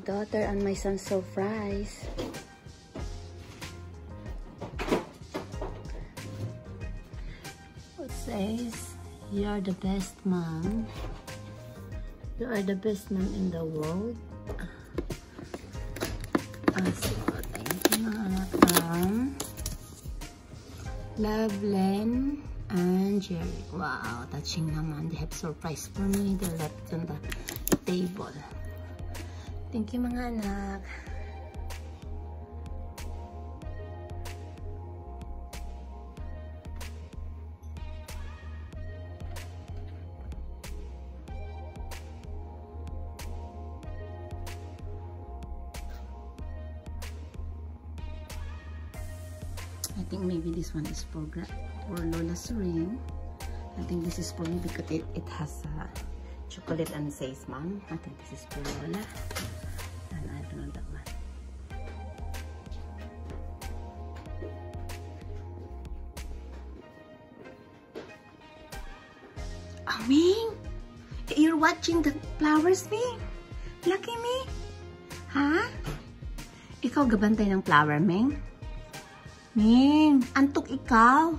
daughter and my son's surprise. It says, "You are the best mom. You are the best mom in the world." So, thank you mga anak. Love, Len and Jerry. Wow, touching naman. They have surprise for me. They left on the table. Thank you mga anak. I think maybe this one is for Lola's ring. I think this is for me because it has chocolate and says mom. I think this is for Lola. And I don't know that one. Oh, Ming! You're watching the flowers, Ming? Lucky me? Ha? Ikaw gabantay ng flower, Ming? Ming, antok ikaw.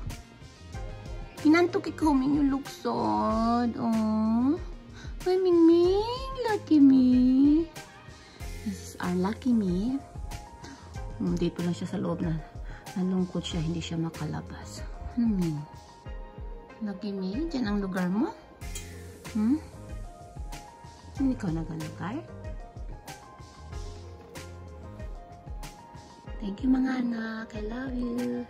Inantok ikaw, Ming, yung luksod. Oh. Ay, Ming, Ming. Lucky me. This is our Lucky me. Dito lang siya sa loob na nalungkot siya. Hindi siya makalabas. Ming. Lucky me. Diyan ang lugar mo? Hindi ka nag-lugar? Thank you mga anak. I love you.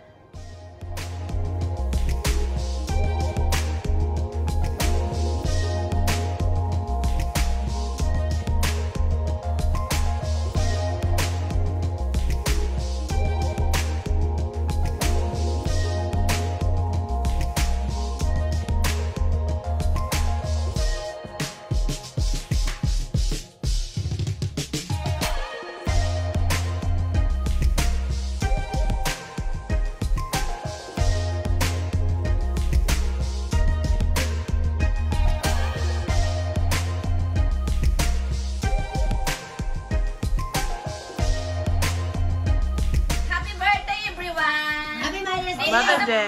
Mother Day.